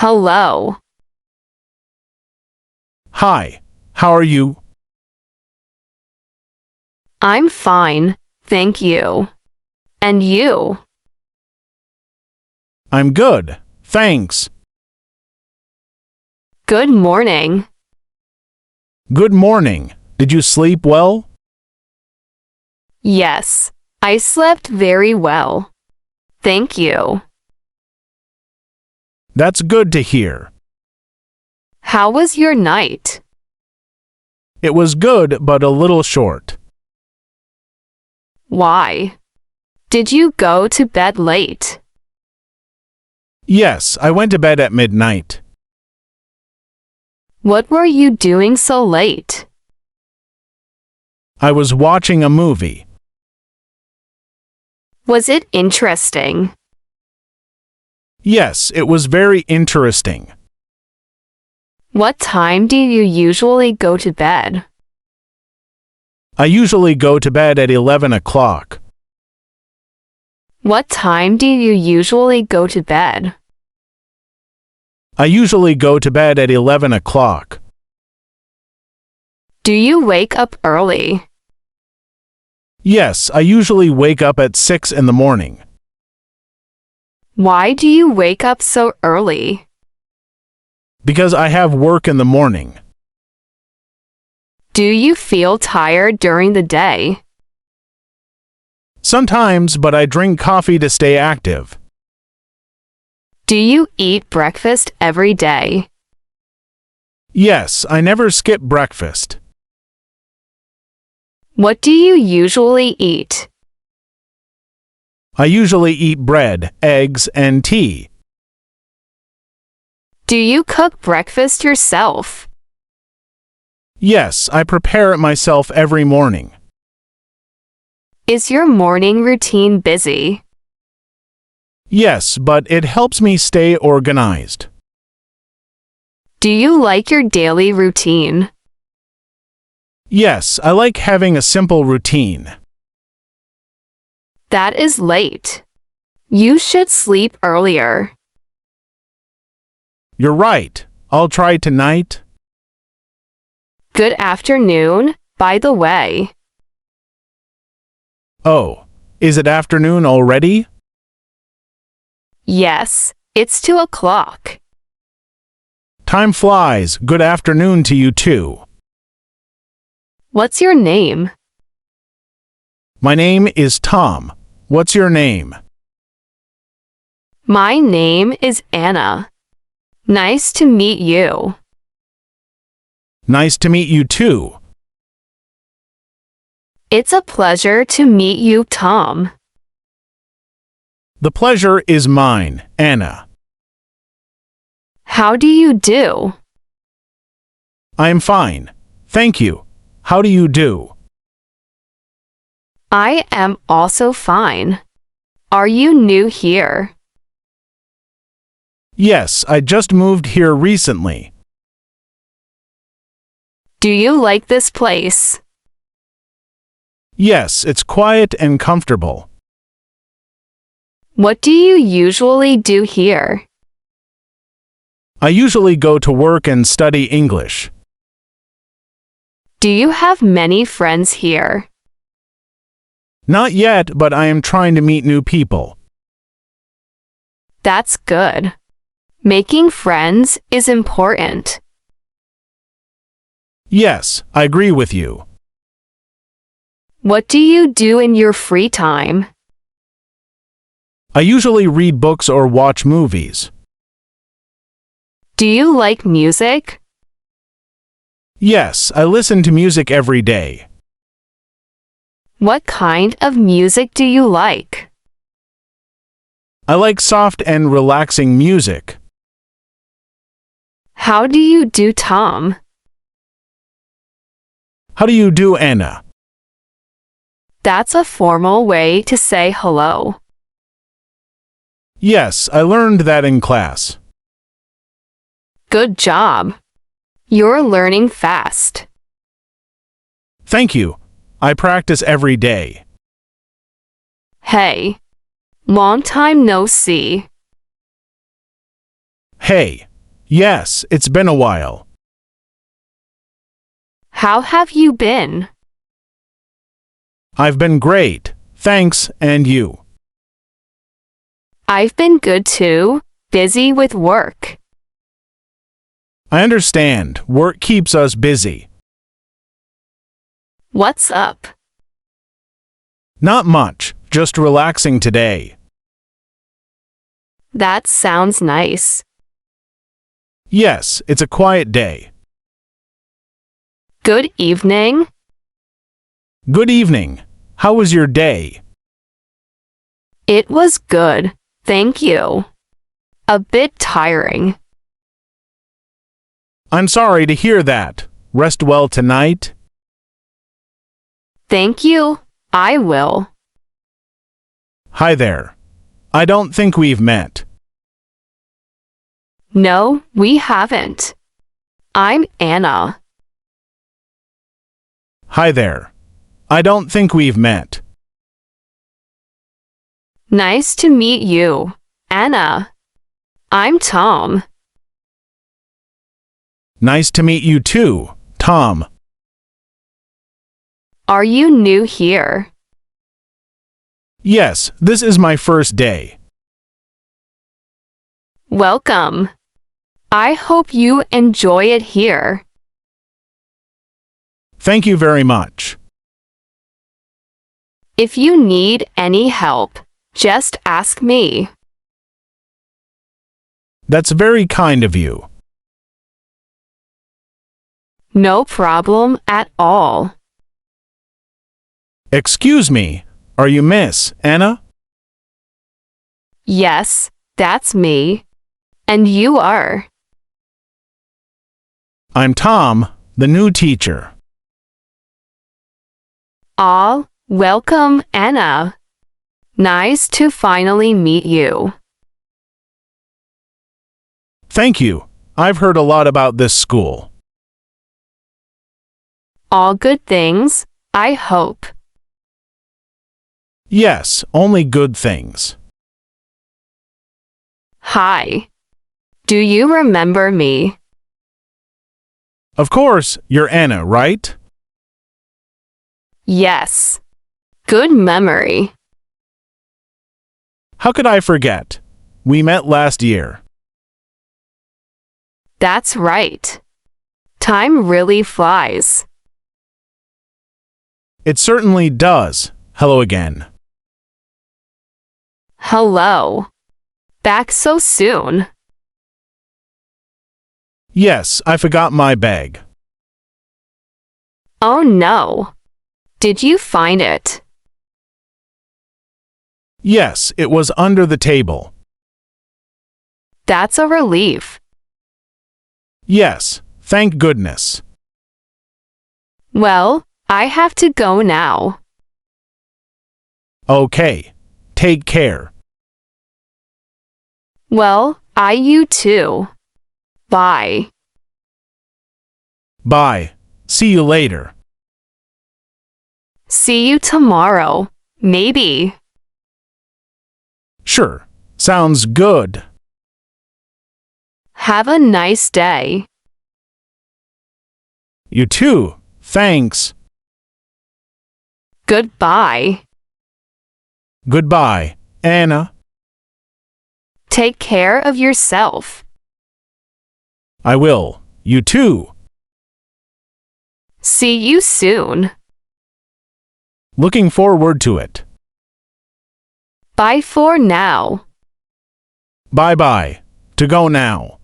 Hello. Hi, how are you? I'm fine, thank you. And you? I'm good, thanks. Good morning. Good morning. Did you sleep well? Yes, I slept very well. Thank you. That's good to hear. How was your night? It was good but a little short. Why? Did you go to bed late? Yes, I went to bed at midnight. What were you doing so late? I was watching a movie. Was it interesting? Yes, it was very interesting. What time do you usually go to bed? I usually go to bed at 11 o'clock. What time do you usually go to bed? I usually go to bed at 11 o'clock. Do you wake up early? Yes, I usually wake up at 6 in the morning. Why do you wake up so early? Because I have work in the morning. Do you feel tired during the day? Sometimes, but I drink coffee to stay active. Do you eat breakfast every day? Yes, I never skip breakfast. What do you usually eat? I usually eat bread, eggs, and tea. Do you cook breakfast yourself? Yes, I prepare it myself every morning. Is your morning routine busy? Yes, but it helps me stay organized. Do you like your daily routine? Yes, I like having a simple routine. That is late. You should sleep earlier. You're right. I'll try tonight. Good afternoon, by the way. Oh, is it afternoon already? Yes, it's 2 o'clock. Time flies. Good afternoon to you too. What's your name? My name is Tom. What's your name? My name is Anna. Nice to meet you. Nice to meet you too. It's a pleasure to meet you, Tom. The pleasure is mine, Anna. How do you do? I am fine. Thank you. How do you do? I am also fine. Are you new here? Yes, I just moved here recently. Do you like this place? Yes, it's quiet and comfortable. What do you usually do here? I usually go to work and study English. Do you have many friends here? Not yet, but I am trying to meet new people. That's good. Making friends is important. Yes, I agree with you. What do you do in your free time? I usually read books or watch movies. Do you like music? Yes, I listen to music every day. What kind of music do you like? I like soft and relaxing music. How do you do, Tom? How do you do, Anna? That's a formal way to say hello. Yes, I learned that in class. Good job. You're learning fast. Thank you. I practice every day. Hey. Long time no see. Hey, Yes, it's been a while. How have you been? I've been great, thanks, and you? I've been good too, busy with work. I understand, work keeps us busy. What's up? Not much, just relaxing today. That sounds nice. Yes, it's a quiet day. Good evening. Good evening. How was your day? It was good, thank you. A bit tiring. I'm sorry to hear that. Rest well tonight. Thank you, I will. Hi there. I don't think we've met. No, we haven't. I'm Anna. Hi there. I don't think we've met. Nice to meet you, Anna. I'm Tom. Nice to meet you too, Tom. Are you new here? Yes, this is my first day. Welcome. I hope you enjoy it here. Thank you very much. If you need any help, just ask me. That's very kind of you. No problem at all. Excuse me, are you Miss Anna? Yes, that's me. And you are? I'm Tom, the new teacher. Ah, welcome, Anna. Nice to finally meet you. Thank you. I've heard a lot about this school. All good things, I hope. Yes, only good things. Hi. Do you remember me? Of course, you're Anna, right? Yes. Good memory. How could I forget? We met last year. That's right. Time really flies. It certainly does. Hello again. Hello. Back so soon. Yes, I forgot my bag. Oh no. Did you find it? Yes, it was under the table. That's a relief. Yes, thank goodness. Well, I have to go now. Okay. Take care. Well, you too. Bye. Bye. See you later. See you tomorrow. Maybe. Sure. Sounds good. Have a nice day. You too. Thanks. Goodbye. Goodbye, Anna. Take care of yourself. I will. You too. See you soon. Looking forward to it. Bye for now. Bye-bye. To go now.